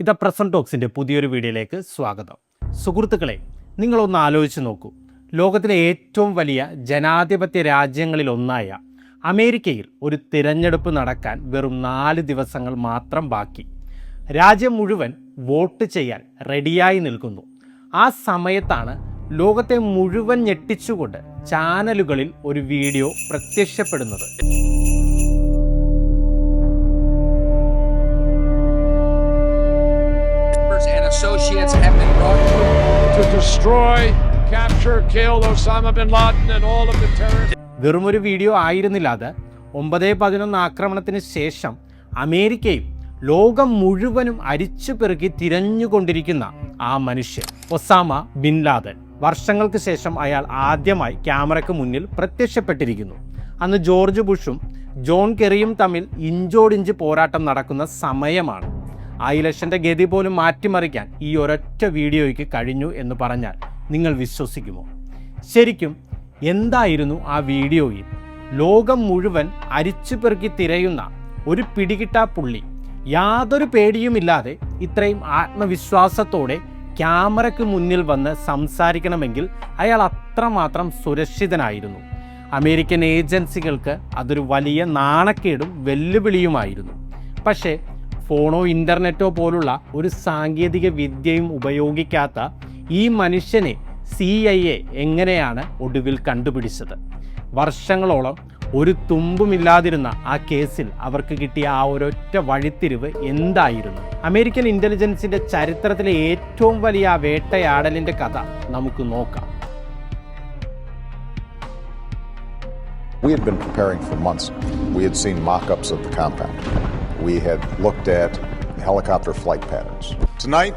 ഇത് പ്രസന്റ് ടോക്സിൻ്റെ പുതിയൊരു വീഡിയോയിലേക്ക് സ്വാഗതം. സുഹൃത്തുക്കളെ, നിങ്ങളൊന്ന് ആലോചിച്ച് നോക്കൂ. ലോകത്തിലെ ഏറ്റവും വലിയ ജനാധിപത്യ രാജ്യങ്ങളിലൊന്നായ അമേരിക്കയിൽ ഒരു തിരഞ്ഞെടുപ്പ് നടക്കാൻ വെറും 4 ദിവസങ്ങൾ മാത്രം ബാക്കി. രാജ്യം മുഴുവൻ വോട്ട് ചെയ്യാൻ റെഡിയായി നിൽക്കുന്നു. ആ സമയത്താണ് ലോകത്തെ മുഴുവൻ ഞെട്ടിച്ചുകൊണ്ട് ചാനലുകളിൽ ഒരു വീഡിയോ പ്രത്യക്ഷപ്പെടുന്നത്. Associates have been brought to destroy, capture, kill Osama bin Laden and all of the terrorists. വെറുമൊരു വീഡിയോ ആയിരുന്നില്ല അത്. 9/11 ആക്രമണത്തിന് ശേഷം അമേരിക്കയും ലോകം മുഴുവനും അരിച്ചു പെറുക്കി തിരഞ്ഞുകൊണ്ടിരിക്കുന്ന ആ മനുഷ്യൻ ഒസാമ ബിൻ ലാദൻ. വർഷങ്ങൾക്ക് ശേഷം അയാൾ ആദ്യമായി ക്യാമറയ്ക്ക് മുന്നിൽ പ്രത്യക്ഷപ്പെട്ടിരിക്കുന്നു. അന്ന് ജോർജ് ബുഷും ജോൺ കെറിയും തമ്മിൽ ഇഞ്ചോടിഞ്ച് പോരാട്ടം നടക്കുന്ന സമയമാണ്. ആ ഇലക്ഷൻ്റെ ഗതി പോലും മാറ്റിമറിക്കാൻ ഈ ഒരൊറ്റ വീഡിയോയ്ക്ക് കഴിഞ്ഞു എന്ന് പറഞ്ഞാൽ നിങ്ങൾ വിശ്വസിക്കുമോ? ശരിക്കും എന്തായിരുന്നു ആ വീഡിയോയിൽ? ലോകം മുഴുവൻ അരിച്ചു പെറുക്കി തിരയുന്ന ഒരു പിടികിട്ടാ പുള്ളി യാതൊരു പേടിയുമില്ലാതെ ഇത്രയും ആത്മവിശ്വാസത്തോടെ ക്യാമറയ്ക്ക് മുന്നിൽ വന്ന് സംസാരിക്കണമെങ്കിൽ അയാൾ അത്രമാത്രം സുരക്ഷിതനായിരുന്നു. അമേരിക്കൻ ഏജൻസികൾക്ക് അതൊരു വലിയ നാണക്കേടും വെല്ലുവിളിയുമായിരുന്നു. പക്ഷേ ഫോണോ ഇൻ്റർനെറ്റോ പോലുള്ള ഒരു സാങ്കേതിക വിദ്യയും ഉപയോഗിക്കാത്ത ഈ മനുഷ്യനെ CIA എങ്ങനെയാണ് ഒടുവിൽ കണ്ടുപിടിച്ചത്? വർഷങ്ങളോളം ഒരു തുമ്പുമില്ലാതിരുന്ന ആ കേസിൽ അവർക്ക് കിട്ടിയ ആ ഒരൊറ്റ വഴിത്തിരിവ് എന്തായിരുന്നു? അമേരിക്കൻ ഇൻ്റലിജൻസിൻ്റെ ചരിത്രത്തിലെ ഏറ്റവും വലിയ ആ വേട്ടയാടലിൻ്റെ കഥ നമുക്ക് നോക്കാം. We had been preparing for months. We had seen mock-ups of the compound. We had looked at helicopter flight patterns. Tonight,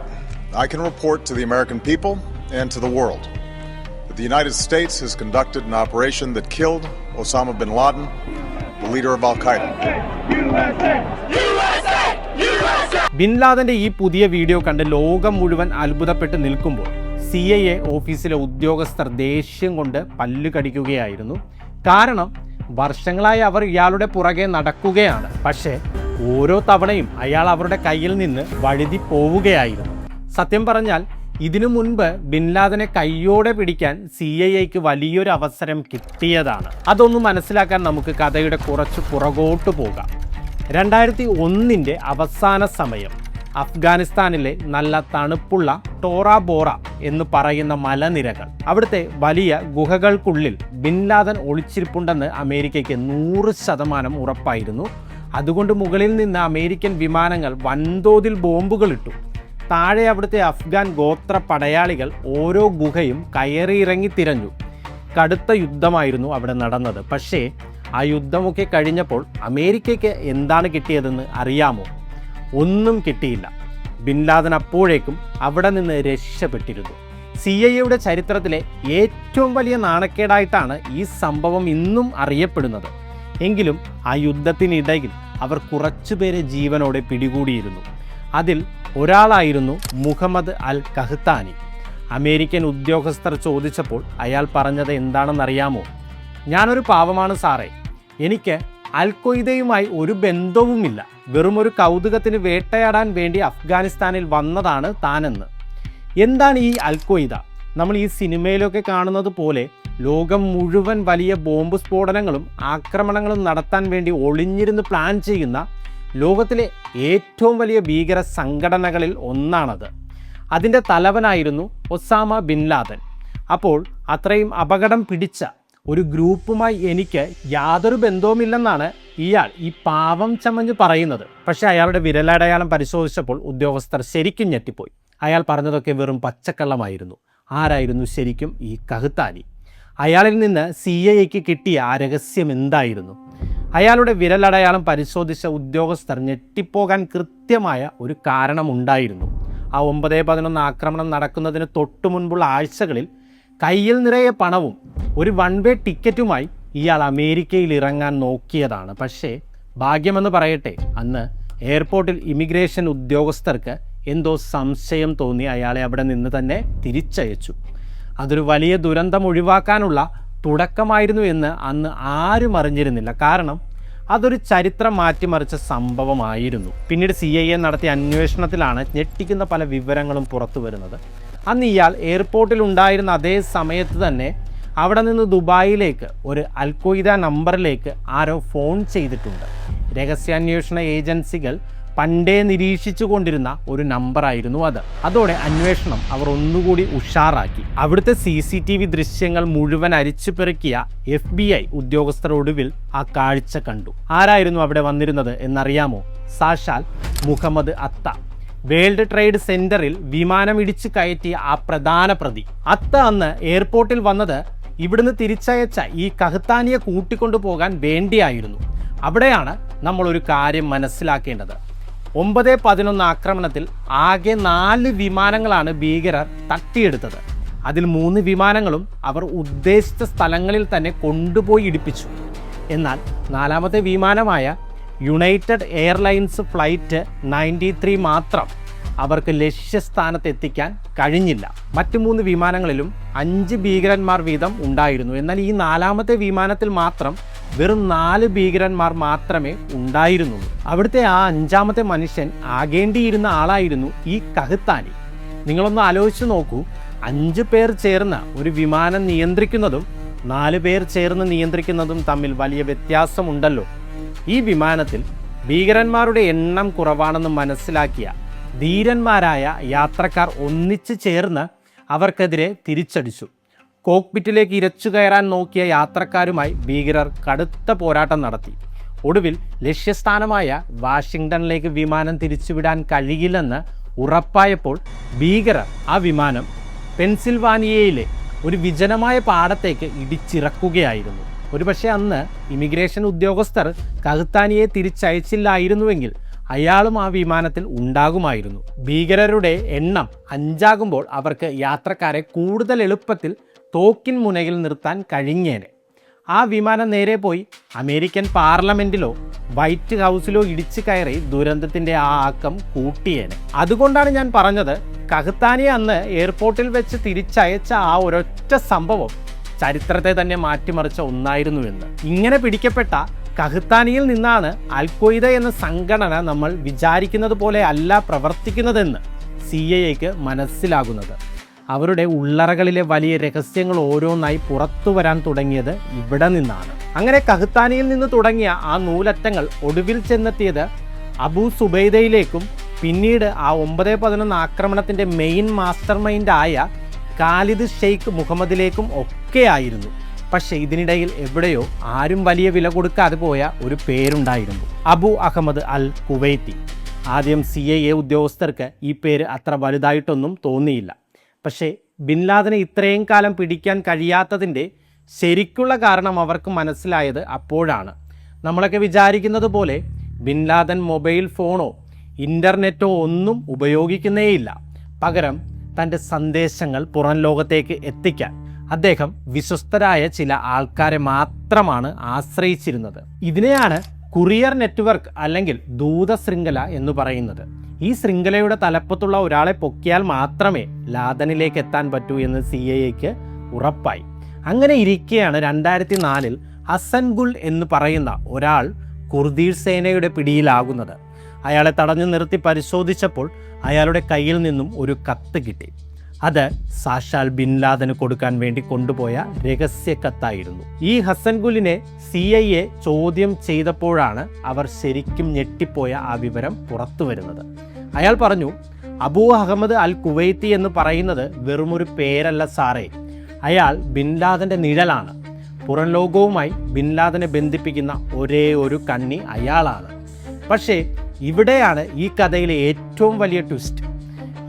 I can report to the American people and to the world that the United States has conducted an operation that killed Osama bin Laden, the leader of Al-Qaeda. Bin ലാദന്റെ ഈ പുതിയ video കണ്ട് ലോകം മുഴുവൻ അത്ഭുതപ്പെട്ട് നിൽക്കുമ്പോൾ CIA ഓഫീസിലെ ഉദ്യോഗസ്ഥർ ദേഷ്യം കൊണ്ട് പല്ല് കടിക്കുകയായിരുന്നു. കാരണം വർഷങ്ങളായി അവർ ഇയാളുടെ പുറകെ നടക്കുകയാണ്. പക്ഷേ ഓരോ തവണയും അയാൾ അവരുടെ കയ്യിൽ നിന്ന് വഴുതി പോവുകയായിരുന്നു. സത്യം പറഞ്ഞാൽ ഇതിനു മുൻപ് ബിൻ ലാദനെ കയ്യോടെ പിടിക്കാൻ CIAക്ക് വലിയൊരു അവസരം കിട്ടിയതാണ്. അതൊന്നും മനസ്സിലാക്കാൻ നമുക്ക് കഥയുടെ കുറച്ച് പുറകോട്ട് പോകാം. 2001 അവസാന സമയം അഫ്ഗാനിസ്ഥാനിലെ നല്ല തണുപ്പുള്ള ടോറാ ബോറ എന്ന് പറയുന്ന മലനിരകൾ, അവിടുത്തെ വലിയ ഗുഹകൾക്കുള്ളിൽ ബിൻ ലാദൻ ഒളിച്ചിരിപ്പുണ്ടെന്ന് അമേരിക്കയ്ക്ക് 100% ഉറപ്പായിരുന്നു. അതുകൊണ്ട് മുകളിൽ നിന്ന് അമേരിക്കൻ വിമാനങ്ങൾ വൻതോതിൽ ബോംബുകൾ ഇട്ടു. താഴെ അവിടുത്തെ അഫ്ഗാൻ ഗോത്ര പടയാളികൾ ഓരോ ഗുഹയും കയറിയിറങ്ങി തിരഞ്ഞു. കടുത്ത യുദ്ധമായിരുന്നു അവിടെ നടന്നത്. പക്ഷേ ആ യുദ്ധമൊക്കെ കഴിഞ്ഞപ്പോൾ അമേരിക്കയ്ക്ക് എന്താണ് കിട്ടിയതെന്ന് അറിയാമോ? ഒന്നും കിട്ടിയില്ല. ബിൻ ലാദൻ അപ്പോഴേക്കും അവിടെ നിന്ന് രക്ഷപ്പെട്ടിരുന്നു. CIAയുടെ ചരിത്രത്തിലെ ഏറ്റവും വലിയ നാണക്കേടായിട്ടാണ് ഈ സംഭവം ഇന്നും അറിയപ്പെടുന്നത്. എങ്കിലും ആ യുദ്ധത്തിനിടയിൽ അവർ കുറച്ചുപേരെ ജീവനോടെ പിടികൂടിയിരുന്നു. അതിൽ ഒരാളായിരുന്നു മുഹമ്മദ് അൽ കഹ്താനി. അമേരിക്കൻ ഉദ്യോഗസ്ഥർ ചോദിച്ചപ്പോൾ അയാൾ പറഞ്ഞത് എന്താണെന്നറിയാമോ? ഞാനൊരു പാവമാണ് സാറേ, എനിക്ക് അൽ-ഖ്വയ്ദയുമായി ഒരു ബന്ധവുമില്ല, വെറുമൊരു കൗതുകത്തിന് വേട്ടയാടാൻ വേണ്ടി അഫ്ഗാനിസ്ഥാനിൽ വന്നതാണ് താനെന്ന്. എന്താണ് ഈ അൽ-ഖ്വയ്ദ? നമ്മൾ ഈ സിനിമയിലൊക്കെ കാണുന്നത് പോലെ ലോകം മുഴുവൻ വലിയ ബോംബ് സ്ഫോടനങ്ങളും ആക്രമണങ്ങളും നടത്താൻ വേണ്ടി ഒളിഞ്ഞിരുന്ന് പ്ലാൻ ചെയ്യുന്ന ലോകത്തിലെ ഏറ്റവും വലിയ ഭീകര സംഘടനകളിൽ ഒന്നാണത്. അതിൻ്റെ തലവനായിരുന്നു ഒസാമ ബിൻ ലാദൻ. അപ്പോൾ അത്രയും അപകടം പിടിച്ച ഒരു ഗ്രൂപ്പുമായി എനിക്ക് യാതൊരു ബന്ധവുമില്ലെന്നാണ് ഇയാൾ ഈ പാവം ചമഞ്ഞ് പറയുന്നത്. പക്ഷേ അയാളുടെ വിരലടയാളം പരിശോധിച്ചപ്പോൾ ഉദ്യോഗസ്ഥർ ശരിക്കും ഞെട്ടിപ്പോയി. അയാൾ പറഞ്ഞതൊക്കെ വെറും പച്ചക്കള്ളമായിരുന്നു. ആരായിരുന്നു ശരിക്കും ഈ കഹ്താനി? അയാളിൽ നിന്ന് CIAക്ക് കിട്ടിയ ആ രഹസ്യം എന്തായിരുന്നു? അയാളുടെ വിരലടയാളം പരിശോധിച്ച ഉദ്യോഗസ്ഥർ ഞെട്ടിപ്പോകാൻ കൃത്യമായ ഒരു കാരണമുണ്ടായിരുന്നു. ആ 9/11 ആക്രമണം നടക്കുന്നതിന് തൊട്ടു മുൻപുള്ള ആഴ്ചകളിൽ കയ്യിൽ നിറയെ പണവും ഒരു വൺ വേ ടിക്കറ്റുമായി ഇയാൾ അമേരിക്കയിൽ ഇറങ്ങാൻ നോക്കിയതാണ്. പക്ഷേ ഭാഗ്യമെന്ന് പറയട്ടെ, അന്ന് എയർപോർട്ടിൽ ഇമിഗ്രേഷൻ ഉദ്യോഗസ്ഥർക്ക് എന്തോ സംശയം തോന്നി അയാളെ അവിടെ നിന്ന് തന്നെ തിരിച്ചയച്ചു. അതൊരു വലിയ ദുരന്തം ഒഴിവാക്കാനുള്ള തുടക്കമായിരുന്നു എന്ന് അന്ന് ആരും അറിഞ്ഞിരുന്നില്ല. കാരണം അതൊരു ചരിത്രം മാറ്റിമറിച്ച സംഭവമായിരുന്നു. പിന്നീട് CIA നടത്തിയ അന്വേഷണത്തിലാണ് ഞെട്ടിക്കുന്ന പല വിവരങ്ങളും പുറത്തു വരുന്നത്. അന്ന് ഇയാൾ എയർപോർട്ടിൽ ഉണ്ടായിരുന്ന അതേ സമയത്ത് തന്നെ അവിടെ നിന്ന് ദുബായിലേക്ക് ഒരു അൽ-ഖ്വയ്ദ നമ്പറിലേക്ക് ആരോ ഫോൺ ചെയ്തിട്ടുണ്ട്. രഹസ്യാന്വേഷണ ഏജൻസികൾ പണ്ടേ നിരീക്ഷിച്ചു കൊണ്ടിരുന്ന ഒരു നമ്പറായിരുന്നു അത്. അതോടെ അന്വേഷണം അവർ ഒന്നുകൂടി ഉഷാറാക്കി. അവിടുത്തെ CCTV ദൃശ്യങ്ങൾ മുഴുവൻ അരിച്ചുപെറുക്കിയ FBI ഉദ്യോഗസ്ഥർ ഒടുവിൽ ആ കാഴ്ച കണ്ടു. ആരായിരുന്നു അവിടെ വന്നിരുന്നത് എന്നറിയാമോ? സാക്ഷാൽ മുഹമ്മദ് അത്ത. വേൾഡ് ട്രേഡ് സെന്ററിൽ വിമാനം ഇടിച്ചു കയറ്റിയ ആ പ്രധാന പ്രതി. അത്ത അന്ന് എയർപോർട്ടിൽ വന്നത് ഇവിടുന്ന് തിരിച്ചയച്ച ഈ കഹ്താനിയെ കൂട്ടിക്കൊണ്ടു പോകാൻ വേണ്ടിയായിരുന്നു. അവിടെയാണ് നമ്മളൊരു കാര്യം മനസ്സിലാക്കേണ്ടത്. 9/11 ആക്രമണത്തിൽ ആകെ 4 വിമാനങ്ങളാണ് ഭീകരർ തട്ടിയെടുത്തത്. അതിൽ 3 വിമാനങ്ങളും അവർ ഉദ്ദേശിച്ച സ്ഥലങ്ങളിൽ തന്നെ കൊണ്ടുപോയി ഇടിപ്പിച്ചു. എന്നാൽ 4ാമത്തെ വിമാനമായ യുണൈറ്റഡ് എയർലൈൻസ് ഫ്ലൈറ്റ് 93 മാത്രം അവർക്ക് ലക്ഷ്യസ്ഥാനത്ത് എത്തിക്കാൻ കഴിഞ്ഞില്ല. മറ്റു 3 വിമാനങ്ങളിലും 5 ഭീകരന്മാർ വീതം ഉണ്ടായിരുന്നു. എന്നാൽ ഈ 4ാമത്തെ വിമാനത്തിൽ മാത്രം വെറും 4 ഭീകരന്മാർ മാത്രമേ ഉണ്ടായിരുന്നുള്ളൂ. അവിടുത്തെ ആ 5ാമത്തെ മനുഷ്യൻ ആകേണ്ടിയിരുന്ന ആളായിരുന്നു ഈ കഹ്താനി. നിങ്ങളൊന്ന് ആലോചിച്ച് നോക്കൂ, 5 പേർ ചേർന്ന് ഒരു വിമാനം നിയന്ത്രിക്കുന്നതും 4 പേർ ചേർന്ന് നിയന്ത്രിക്കുന്നതും തമ്മിൽ വലിയ വ്യത്യാസമുണ്ടല്ലോ. ഈ വിമാനത്തിൽ ഭീകരന്മാരുടെ എണ്ണം കുറവാണെന്ന് മനസ്സിലാക്കിയ ധീരന്മാരായ യാത്രക്കാർ ഒന്നിച്ചു ചേർന്ന് അവർക്കെതിരെ തിരിച്ചടിച്ചു. കോക്പിറ്റിലേക്ക് ഇരച്ചു കയറാൻ നോക്കിയ യാത്രക്കാരുമായി ഭീകരർ കടുത്ത പോരാട്ടം നടത്തി. ഒടുവിൽ ലക്ഷ്യസ്ഥാനമായ വാഷിങ്ടണിലേക്ക് വിമാനം തിരിച്ചുവിടാൻ കഴിയില്ലെന്ന് ഉറപ്പായപ്പോൾ ഭീകരർ ആ വിമാനം പെൻസിൽവാനിയയിലെ ഒരു വിജനമായ പാടത്തേക്ക് ഇടിച്ചിറക്കുകയായിരുന്നു. ഒരുപക്ഷെ അന്ന് ഇമിഗ്രേഷൻ ഉദ്യോഗസ്ഥർ കഹ്താനിയെ തിരിച്ചയച്ചില്ലായിരുന്നുവെങ്കിൽ അയാളും ആ വിമാനത്തിൽ ഉണ്ടാകുമായിരുന്നു. ഭീകരരുടെ എണ്ണം 5 ആകുമ്പോൾ അവർക്ക് യാത്രക്കാരെ കൂടുതൽ എളുപ്പത്തിൽ തോക്കിൻ മുനയിൽ നിർത്താൻ കഴിഞ്ഞേനെ. ആ വിമാനം നേരെ പോയി അമേരിക്കൻ പാർലമെൻറ്റിലോ വൈറ്റ് ഹൗസിലോ ഇടിച്ചു കയറി ദുരന്തത്തിൻ്റെ ആ ആക്കം കൂട്ടിയേനെ. അതുകൊണ്ടാണ് ഞാൻ പറഞ്ഞത്, കഹ്താനിയെ അന്ന് എയർപോർട്ടിൽ വെച്ച് തിരിച്ചയച്ച ആ ഒരൊറ്റ സംഭവം ചരിത്രത്തെ തന്നെ മാറ്റിമറിച്ച ഒന്നായിരുന്നുവെന്ന്. ഇങ്ങനെ പിടിക്കപ്പെട്ട കഹ്താനിയിൽ നിന്നാണ് അൽ-ഖ്വയ്ദ എന്ന സംഘടന നമ്മൾ വിചാരിക്കുന്നത് പോലെ അല്ല പ്രവർത്തിക്കുന്നതെന്ന് CIAക്ക് മനസ്സിലാകുന്നത്. അവരുടെ ഉള്ളറകളിലെ വലിയ രഹസ്യങ്ങൾ ഓരോന്നായി പുറത്തു വരാൻ തുടങ്ങിയത് ഇവിടെ നിന്നാണ്. അങ്ങനെ കഹ്താനിയിൽ നിന്ന് തുടങ്ങിയ ആ നൂലറ്റങ്ങൾ ഒടുവിൽ ചെന്നെത്തിയത് അബൂ സുബൈദയിലേക്കും പിന്നീട് ആ 9/11 ആക്രമണത്തിൻ്റെ മെയിൻ മാസ്റ്റർ മൈൻഡായ ഖാലിദ് ഷെയ്ഖ് മുഹമ്മദിലേക്കും ഒക്കെയായിരുന്നു. പക്ഷേ ഇതിനിടയിൽ എവിടെയോ ആരും വലിയ വില കൊടുക്കാതെ പോയ ഒരു പേരുണ്ടായിരുന്നു, അബു അഹമ്മദ് അൽ കുവൈത്തി. ആദ്യം CIA ഉദ്യോഗസ്ഥർക്ക് ഈ പേര് അത്ര വലുതായിട്ടൊന്നും തോന്നിയില്ല. പക്ഷേ ബിൻ ലാദനെ ഇത്രയും കാലം പിടിക്കാൻ കഴിയാത്തതിൻ്റെ ശരിക്കുള്ള കാരണം അവർക്ക് മനസ്സിലായത് അപ്പോഴാണ്. നമ്മളൊക്കെ വിചാരിക്കുന്നത് പോലെ ബിൻ ലാദൻ മൊബൈൽ ഫോണോ ഇൻ്റർനെറ്റോ ഒന്നും ഉപയോഗിക്കുന്നേയില്ല. പകരം തൻ്റെ സന്ദേശങ്ങൾ പുറം ലോകത്തേക്ക് എത്തിക്കാൻ അദ്ദേഹം വിശ്വസ്തരായ ചില ആൾക്കാരെ മാത്രമാണ് ആശ്രയിച്ചിരുന്നത്. ഇതിനെയാണ് കുറിയർ നെറ്റ്വർക്ക് അല്ലെങ്കിൽ ദൂത ശൃംഖല എന്ന് പറയുന്നത്. ഈ ശൃംഖലയുടെ തലപ്പത്തുള്ള ഒരാളെ പൊക്കിയാൽ മാത്രമേ ലാദനിലേക്ക് എത്താൻ പറ്റൂ എന്ന് CIAക്ക് ഉറപ്പായി. അങ്ങനെ ഇരിക്കെയാണ് 2004 ഹസൻ ഗുൽ എന്ന് പറയുന്ന ഒരാൾ കുർദിഷ് സേനയുടെ പിടിയിലാകുന്നത്. അയാളെ തടഞ്ഞു നിർത്തി പരിശോധിച്ചപ്പോൾ അയാളുടെ കയ്യിൽ നിന്നും ഒരു കത്ത് കിട്ടി. അത് സാക്ഷാൽ ബിൻ ലാദന് കൊടുക്കാൻ വേണ്ടി കൊണ്ടുപോയ രഹസ്യ കത്തായിരുന്നു. ഈ ഹസൻ ഗുലിനെ CIA ചോദ്യം ചെയ്തപ്പോഴാണ് അവർ ശരിക്കും ഞെട്ടിപ്പോയ ആ വിവരം പുറത്തു വരുന്നത്. അയാൾ പറഞ്ഞു, അബൂ അഹമ്മദ് അൽ കുവൈത്തി എന്ന് പറയുന്നത് വെറുമൊരു പേരല്ല സാറേ, അയാൾ ബിൻ ലാദൻ്റെ നിഴലാണ്. പുറം ലോകവുമായി ബിൻ ലാദനെ ബന്ധിപ്പിക്കുന്ന ഒരേ ഒരു കണ്ണി അയാളാണ്. പക്ഷേ ഇവിടെയാണ് ഈ കഥയിലെ ഏറ്റവും വലിയ ട്വിസ്റ്റ്.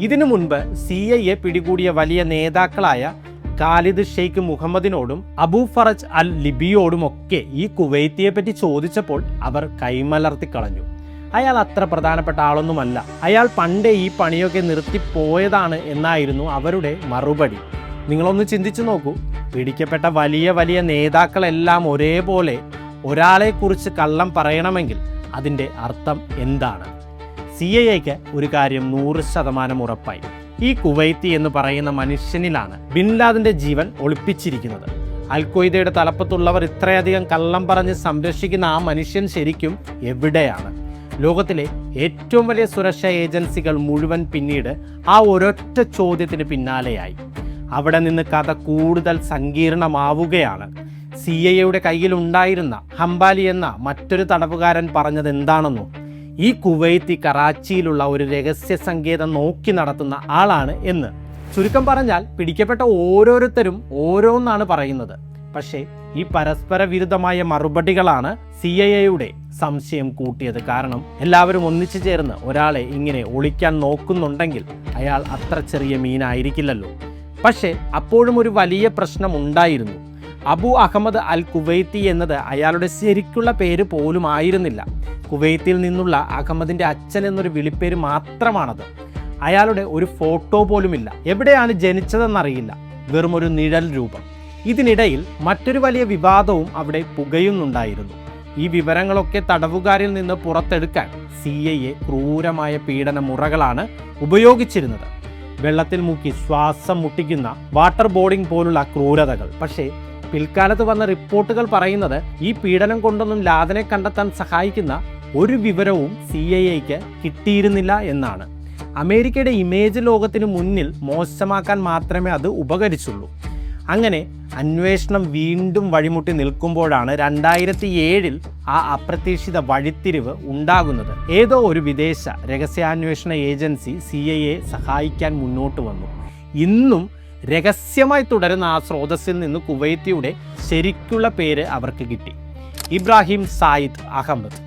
ഇതിനു മുൻപ് CIA പിടികൂടിയ വലിയ നേതാക്കളായ ഖാലിദ് ഷെയ്ഖ് മുഹമ്മദിനോടും അബൂ ഫറജ് അൽ ലിബിയോടുമൊക്കെ ഈ കുവൈത്തിയെ പറ്റി ചോദിച്ചപ്പോൾ അവർ കൈമലർത്തി കളഞ്ഞു. അയാൾ അത്ര പ്രധാനപ്പെട്ട ആളൊന്നുമല്ല, അയാൾ പണ്ടേ ഈ പണിയൊക്കെ നിർത്തിപ്പോയതാണ് എന്നായിരുന്നു അവരുടെ മറുപടി. നിങ്ങളൊന്ന് ചിന്തിച്ചു നോക്കൂ, പിടിക്കപ്പെട്ട വലിയ വലിയ നേതാക്കളെല്ലാം ഒരേപോലെ ഒരാളെക്കുറിച്ച് കള്ളം പറയണമെങ്കിൽ അതിൻ്റെ അർത്ഥം എന്താണ്? CIAക്ക് ഒരു കാര്യം 100% ഉറപ്പായി. ഈ കുവൈത്തി എന്ന് പറയുന്ന മനുഷ്യനിലാണ് ബിൻ ലാദൻ്റെ ജീവൻ ഒളിപ്പിച്ചിരിക്കുന്നത്. അൽ-ഖ്വയ്ദയുടെ തലപ്പത്തുള്ളവർ ഇത്രയധികം കള്ളം പറഞ്ഞ് സംരക്ഷിക്കുന്ന ആ മനുഷ്യൻ ശരിക്കും എവിടെയാണ്? ലോകത്തിലെ ഏറ്റവും വലിയ സുരക്ഷാ ഏജൻസികൾ മുഴുവൻ പിന്നീട് ആ ഒരൊറ്റ ചോദ്യത്തിന് പിന്നാലെയായി. അവിടെ നിന്ന് കഥ കൂടുതൽ സങ്കീർണമാവുകയാണ്. CIA കയ്യിലുണ്ടായിരുന്ന ഹംബാലി എന്ന മറ്റൊരു തടവുകാരൻ പറഞ്ഞത് എന്താണെന്നോ? ഈ കുവൈത്തി കറാച്ചിയിലുള്ള ഒരു രഹസ്യ സങ്കേതം നോക്കി നടത്തുന്ന ആളാണ് എന്ന്. ചുരുക്കം പറഞ്ഞാൽ പിടിക്കപ്പെട്ട ഓരോരുത്തരും ഓരോന്നാണ് പറയുന്നത്. പക്ഷേ ഈ പരസ്പര വിരുദ്ധമായ മറുപടികളാണ് CIA സംശയം കൂട്ടിയത്. കാരണം എല്ലാവരും ഒന്നിച്ചു ചേർന്ന് ഒരാളെ ഇങ്ങനെ ഒളിക്കാൻ നോക്കുന്നുണ്ടെങ്കിൽ അയാൾ അത്ര ചെറിയ മീനായിരിക്കില്ലല്ലോ. പക്ഷേ അപ്പോഴും ഒരു വലിയ പ്രശ്നം ഉണ്ടായിരുന്നു. അബു അഹമ്മദ് അൽ കുവൈത്തി എന്നത് അയാളുടെ ശരിക്കുള്ള പേര് പോലും ആയിരുന്നില്ല. കുവൈത്തിൽ നിന്നുള്ള അഹമ്മദിൻ്റെ അച്ഛൻ എന്നൊരു വിളിപ്പേര് മാത്രമാണത്. അയാളുടെ ഒരു ഫോട്ടോ പോലുമില്ല. എവിടെയാണ് ജനിച്ചതെന്നറിയില്ല. വെറും ഒരു നിഴൽ രൂപം. ഇതിനിടയിൽ മറ്റൊരു വലിയ വിവാദവും അവിടെ പുകയുന്നുണ്ടായിരുന്നു. ഈ വിവരങ്ങളൊക്കെ തടവുകാരിൽ നിന്ന് പുറത്തെടുക്കാൻ CIA ക്രൂരമായ പീഡന മുറകളാണ് ഉപയോഗിച്ചിരുന്നത്. വെള്ളത്തിൽ മുക്കി ശ്വാസം മുട്ടിക്കുന്ന വാട്ടർ ബോർഡിംഗ് പോലുള്ള ക്രൂരതകൾ. പക്ഷേ പിൽക്കാലത്ത് വന്ന റിപ്പോർട്ടുകൾ പറയുന്നത് ഈ പീഡനം കൊണ്ടൊന്നും ലാദനെ കണ്ടെത്താൻ സഹായിക്കുന്ന ഒരു വിവരവും CIAക്ക് കിട്ടിയിരുന്നില്ല എന്നാണ്. അമേരിക്കയുടെ ഇമേജ് ലോകത്തിന് മുന്നിൽ മോശമാക്കാൻ മാത്രമേ അത് ഉപകരിച്ചുള്ളൂ. അങ്ങനെ അന്വേഷണം വീണ്ടും വഴിമുട്ടി നിൽക്കുമ്പോഴാണ് 2007 ആ അപ്രതീക്ഷിത വഴിത്തിരിവ് ഉണ്ടാകുന്നത്. ഏതോ ഒരു വിദേശ രഹസ്യാന്വേഷണ ഏജൻസി CIA സഹായിക്കാൻ മുന്നോട്ട് വന്നു. ഇന്നും രഹസ്യമായി തുടരുന്ന ആ സ്രോതസ്സിൽ നിന്ന് കുവൈത്തിയുടെ ശരിക്കുള്ള പേര് അവർക്ക് കിട്ടി. ഇബ്രാഹിം സായിദ് അഹമ്മദ്.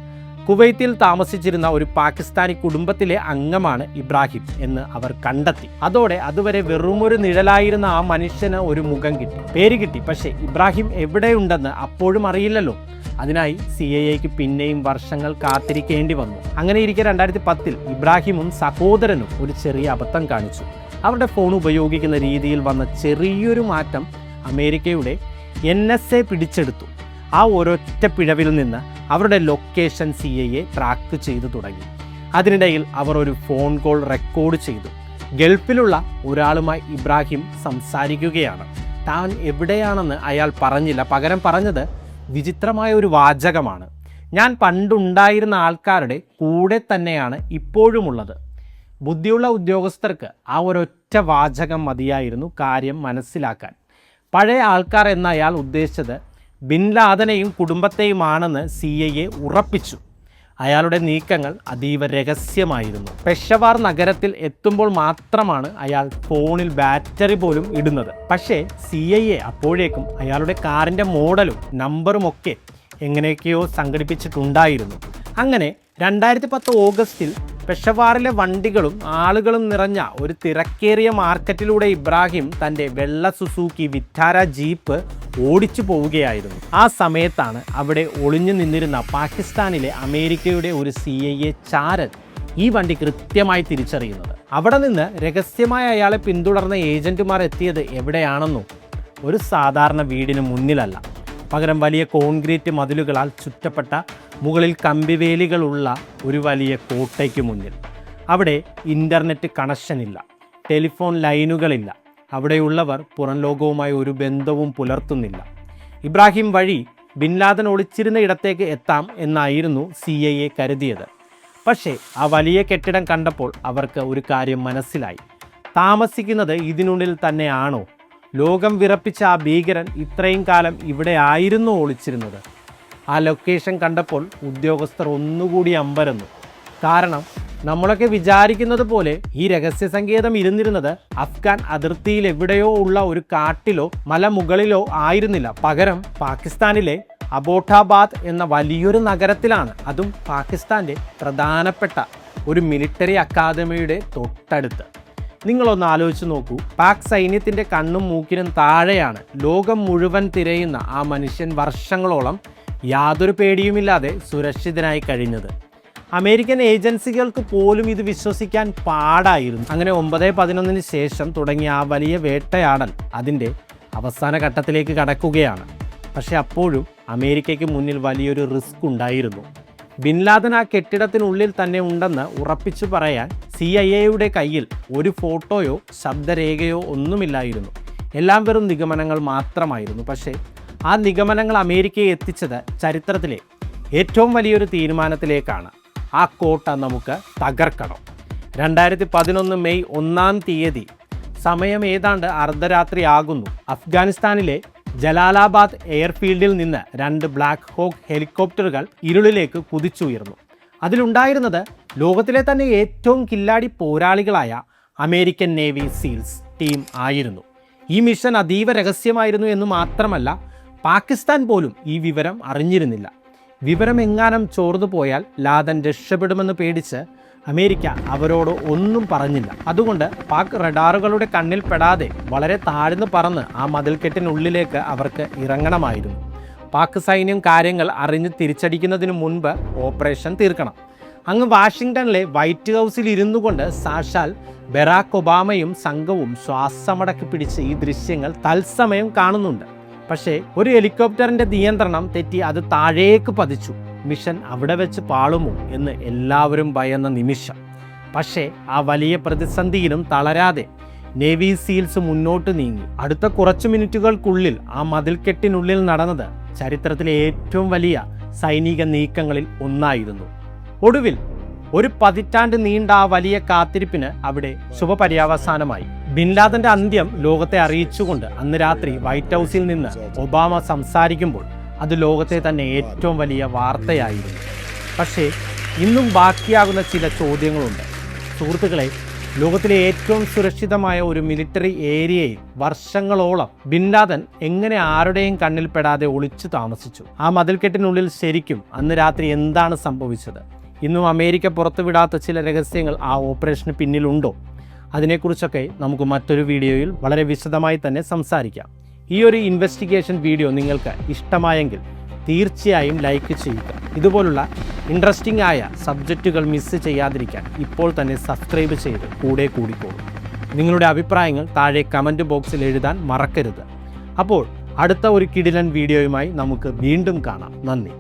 കുവൈത്തിൽ താമസിച്ചിരുന്ന ഒരു പാകിസ്ഥാനി കുടുംബത്തിലെ അംഗമാണ് ഇബ്രാഹിം എന്ന് അവർ കണ്ടെത്തി. അതോടെ അതുവരെ വെറുമൊരു നിഴലായിരുന്ന ആ മനുഷ്യന് ഒരു മുഖം കിട്ടി, പേര് കിട്ടി. പക്ഷേ ഇബ്രാഹിം എവിടെയുണ്ടെന്ന് അപ്പോഴും അറിയില്ലല്ലോ. അതിനായി CIAക്ക് പിന്നെയും വർഷങ്ങൾ കാത്തിരിക്കേണ്ടി വന്നു. അങ്ങനെ ഇരിക്കെ 2010 ഇബ്രാഹിമും സഹോദരനും ഒരു ചെറിയ അബദ്ധം കാണിച്ചു. അവരുടെ ഫോൺ ഉപയോഗിക്കുന്ന രീതിയിൽ വന്ന ചെറിയൊരു മാറ്റം അമേരിക്കയുടെ NSA പിടിച്ചെടുത്തു. ആ ഒരൊറ്റ പിഴവിൽ നിന്ന് അവരുടെ ലൊക്കേഷൻ CIA ട്രാക്ക് ചെയ്തു തുടങ്ങി. അതിനിടയിൽ അവർ ഒരു ഫോൺ കോൾ റെക്കോർഡ് ചെയ്തു. ഗൾഫിലുള്ള ഒരാളുമായി ഇബ്രാഹിം സംസാരിക്കുകയാണ്. താൻ എവിടെയാണെന്ന് അയാൾ പറഞ്ഞില്ല. പകരം പറഞ്ഞത് വിചിത്രമായ ഒരു വാചകമാണ്. ഞാൻ പണ്ടുണ്ടായിരുന്ന ആൾക്കാരുടെ കൂടെ തന്നെയാണ് ഇപ്പോഴുമുള്ളത്. ബുദ്ധിയുള്ള ഉദ്യോഗസ്ഥർക്ക് ആ ഒരൊറ്റ വാചകം മതിയായിരുന്നു കാര്യം മനസ്സിലാക്കാൻ. പഴയ ആൾക്കാർ എന്ന അയാൾ ഉദ്ദേശിച്ചത് ബിൻ ലാദനെയും കുടുംബത്തെയുമാണെന്ന് CIA ഉറപ്പിച്ചു. അയാളുടെ നീക്കങ്ങൾ അതീവ രഹസ്യമായിരുന്നു. പെഷവാർ നഗരത്തിൽ എത്തുമ്പോൾ മാത്രമാണ് അയാൾ ഫോണിൽ ബാറ്ററി പോലും ഇടുന്നത്. പക്ഷേ CIA അപ്പോഴേക്കും അയാളുടെ കാറിൻ്റെ മോഡലും നമ്പറും ഒക്കെ എങ്ങനെയൊക്കെയോ സംഘടിപ്പിച്ചിട്ടുണ്ടായിരുന്നു. അങ്ങനെ 2010 ഓഗസ്റ്റിൽ പെഷവാറിലെ വണ്ടികളും ആളുകളും നിറഞ്ഞ ഒരു തിരക്കേറിയ മാർക്കറ്റിലൂടെ ഇബ്രാഹിം തൻ്റെ വെള്ള സുസൂക്കി വിറ്റാര ജീപ്പ് ഓടിച്ചു പോവുകയായിരുന്നു. ആ സമയത്താണ് അവിടെ ഒളിഞ്ഞു നിന്നിരുന്ന പാകിസ്ഥാനിലെ അമേരിക്കയുടെ ഒരു CIA ചാരൻ ഈ വണ്ടി കൃത്യമായി തിരിച്ചറിയുന്നത്. അവിടെ നിന്ന് രഹസ്യമായി അയാളെ പിന്തുടർന്ന ഏജന്റുമാർ എത്തിയത് എവിടെയാണെന്നോ? ഒരു സാധാരണ വീടിന് മുന്നിലല്ല. പകരം വലിയ കോൺക്രീറ്റ് മതിലുകളാൽ ചുറ്റപ്പെട്ട മുകളിൽ കമ്പിവേലികളുള്ള ഒരു വലിയ കോട്ടയ്ക്ക് മുന്നിൽ. അവിടെ ഇൻ്റർനെറ്റ് കണക്ഷനില്ല, ടെലിഫോൺ ലൈനുകളില്ല. അവിടെയുള്ളവർ പുറം ലോകവുമായി ഒരു ബന്ധവും പുലർത്തുന്നില്ല. ഇബ്രാഹിം വഴി ബിൻ ലാദൻ ഒളിച്ചിരുന്ന ഇടത്തേക്ക് എത്താം എന്നായിരുന്നു CIA കരുതിയത്. പക്ഷേ ആ വലിയ കെട്ടിടം കണ്ടപ്പോൾ അവർക്ക് ഒരു കാര്യം മനസ്സിലായി. താമസിക്കുന്നത് ഇതിനുള്ളിൽ തന്നെയാണോ? ലോകം വിറപ്പിച്ച ആ ഭീകരൻ ഇത്രയും കാലം ഇവിടെ ആയിരുന്നു ഒളിച്ചിരുന്നത്. ആ ലൊക്കേഷൻ കണ്ടപ്പോൾ ഉദ്യോഗസ്ഥർ ഒന്നുകൂടി അമ്പരന്നു. കാരണം നമ്മളൊക്കെ വിചാരിക്കുന്നത് പോലെ ഈ രഹസ്യ സങ്കേതം ഇരുന്നിരുന്നത് അഫ്ഗാൻ അതിർത്തിയിൽ എവിടെയോ ഉള്ള ഒരു കാട്ടിലോ മലമുകളിലോ ആയിരുന്നില്ല. പകരം പാകിസ്ഥാനിലെ അബോട്ടാബാദ് എന്ന വലിയൊരു നഗരത്തിലാണ്. അതും പാകിസ്ഥാൻ്റെ പ്രധാനപ്പെട്ട ഒരു മിലിറ്ററി അക്കാദമിയുടെ തൊട്ടടുത്ത്. നിങ്ങളൊന്ന് ആലോചിച്ച് നോക്കൂ. പാക് സൈന്യത്തിൻ്റെ കണ്ണും മൂക്കിനും താഴെയാണ് ലോകം മുഴുവൻ തിരയുന്ന ആ മനുഷ്യൻ വർഷങ്ങളോളം യാതൊരു പേടിയുമില്ലാതെ സുരക്ഷിതനായി കഴിഞ്ഞത്. അമേരിക്കൻ ഏജൻസികൾക്ക് പോലും ഇത് വിശ്വസിക്കാൻ പാടായിരുന്നു. അങ്ങനെ 9/11 ശേഷം തുടങ്ങിയ ആ വലിയ വേട്ടയാടൽ അതിൻ്റെ അവസാന ഘട്ടത്തിലേക്ക് കടക്കുകയാണ്. പക്ഷേ അപ്പോഴും അമേരിക്കയ്ക്ക് മുന്നിൽ വലിയൊരു റിസ്ക് ഉണ്ടായിരുന്നു. ബിൻ ലാദൻ ആ കെട്ടിടത്തിനുള്ളിൽ തന്നെ ഉണ്ടെന്ന് ഉറപ്പിച്ചു പറയാൻ CIA കയ്യിൽ ഒരു ഫോട്ടോയോ ശബ്ദരേഖയോ ഒന്നുമില്ലായിരുന്നു. എല്ലാം വെറും നിഗമനങ്ങൾ മാത്രമായിരുന്നു. പക്ഷേ ആ നിഗമനങ്ങൾ അമേരിക്കയെ എത്തിച്ചത് ചരിത്രത്തിലെ ഏറ്റവും വലിയൊരു തീരുമാനത്തിലേക്കാണ്. ആ കോട്ട നമുക്ക് തകർക്കണം. 2011 മെയ് 1-ാം തീയതി സമയം ഏതാണ്ട് അർദ്ധരാത്രി ആകുന്നു. അഫ്ഗാനിസ്ഥാനിലെ ജലാലാബാദ് എയർഫീൽഡിൽ നിന്ന് 2 ബ്ലാക്ക് ഹോക്ക് ഹെലികോപ്റ്ററുകൾ ഇരുളിലേക്ക് കുതിച്ചുയർന്നു. അതിലുണ്ടായിരുന്നത് ലോകത്തിലെ തന്നെ ഏറ്റവും കില്ലാടി പോരാളികളായ അമേരിക്കൻ നേവി സീൽസ് ടീം ആയിരുന്നു. ഈ മിഷൻ അതീവ രഹസ്യമായിരുന്നു എന്ന് മാത്രമല്ല, പാകിസ്ഥാൻ പോലും ഈ വിവരം അറിഞ്ഞിരുന്നില്ല. വിവരം എങ്ങാനും ചോർന്നു പോയാൽ ലാദൻ രക്ഷപ്പെടുമെന്ന് പേടിച്ച് അമേരിക്ക അവരോട് ഒന്നും പറഞ്ഞില്ല. അതുകൊണ്ട് പാക് റഡാറുകളുടെ കണ്ണിൽ പെടാതെ വളരെ താഴ്ന്നു പറന്ന് ആ മതിൽക്കെട്ടിനുള്ളിലേക്ക് അവർക്ക് ഇറങ്ങണമായിരുന്നു. പാക് സൈന്യം കാര്യങ്ങൾ അറിഞ്ഞ് തിരിച്ചടിക്കുന്നതിന് മുൻപ് ഓപ്പറേഷൻ തീർക്കണം. അങ്ങ് വാഷിങ്ടണിലെ വൈറ്റ് ഹൗസിൽ ഇരുന്നു കൊണ്ട് സാക്ഷാൽ ബറാക് ഒബാമയും സംഘവും ശ്വാസമടക്കി പിടിച്ച് ഈ ദൃശ്യങ്ങൾ തത്സമയം കാണുന്നുണ്ട്. പക്ഷേ ഒരു ഹെലികോപ്റ്ററിൻ്റെ നിയന്ത്രണം തെറ്റി അത് താഴേക്ക് പതിച്ചു. മിഷൻ അവിടെ വെച്ച് പാളുമോ എന്ന് എല്ലാവരും ഭയന്ന നിമിഷം. പക്ഷേ ആ വലിയ പ്രതിസന്ധിയിലും തളരാതെ നേവി സീൽസ് മുന്നോട്ട് നീങ്ങി. അടുത്ത കുറച്ചു മിനിറ്റുകൾക്കുള്ളിൽ ആ മതിൽക്കെട്ടിനുള്ളിൽ നടന്നത് ചരിത്രത്തിലെ ഏറ്റവും വലിയ സൈനിക നീക്കങ്ങളിൽ ഒന്നായിരുന്നു. ഒടുവിൽ ഒരു പതിറ്റാണ്ട് നീണ്ട ആ വലിയ കാത്തിരിപ്പിന് അവിടെ ശുഭപര്യവസാനമായി. ബിൻ ലാദന്റെ അന്ത്യം ലോകത്തെ അറിയിച്ചുകൊണ്ട് അന്ന് രാത്രി വൈറ്റ് ഹൗസിൽ നിന്ന് ഒബാമ സംസാരിക്കുമ്പോൾ അത് ലോകത്തെ തന്നെ ഏറ്റവും വലിയ വാർത്തയായിരുന്നു. പക്ഷേ ഇന്നും ബാക്കിയാകുന്ന ചില ചോദ്യങ്ങളുണ്ട്. സുഹൃത്തുക്കളെ, ലോകത്തിലെ ഏറ്റവും സുരക്ഷിതമായ ഒരു മിലിറ്ററി ഏരിയയിൽ വർഷങ്ങളോളം ബിൻ ലാദൻ എങ്ങനെ ആരുടെയും കണ്ണിൽപ്പെടാതെ ഒളിച്ചു താമസിച്ചു? ആ മതിൽക്കെട്ടിനുള്ളിൽ ശരിക്കും അന്ന് രാത്രി എന്താണ് സംഭവിച്ചത്? ഇന്നും അമേരിക്ക പുറത്തുവിടാത്ത ചില രഹസ്യങ്ങൾ ആ ഓപ്പറേഷന് പിന്നിലുണ്ടോ? അതിനെക്കുറിച്ചൊക്കെ നമുക്ക് മറ്റൊരു വീഡിയോയിൽ വളരെ വിശദമായി തന്നെ സംസാരിക്കാം. ഈ ഒരു ഇൻവെസ്റ്റിഗേഷൻ വീഡിയോ നിങ്ങൾക്ക് ഇഷ്ടമായെങ്കിൽ തീർച്ചയായും ലൈക്ക് ചെയ്യുക. ഇതുപോലുള്ള ഇൻട്രസ്റ്റിംഗ് ആയ സബ്ജക്റ്റുകൾ മിസ് ചെയ്യാതിരിക്കാൻ ഇപ്പോൾ തന്നെ സബ്സ്ക്രൈബ് ചെയ്ത് കൂടെ കൂടിക്കോളൂ. നിങ്ങളുടെ അഭിപ്രായങ്ങൾ താഴെ കമൻറ്റ് ബോക്സിൽ എഴുതാൻ മറക്കരുത്. അപ്പോൾ അടുത്ത ഒരു കിടിലൻ വീഡിയോയുമായി നമുക്ക് വീണ്ടും കാണാം. നന്ദി.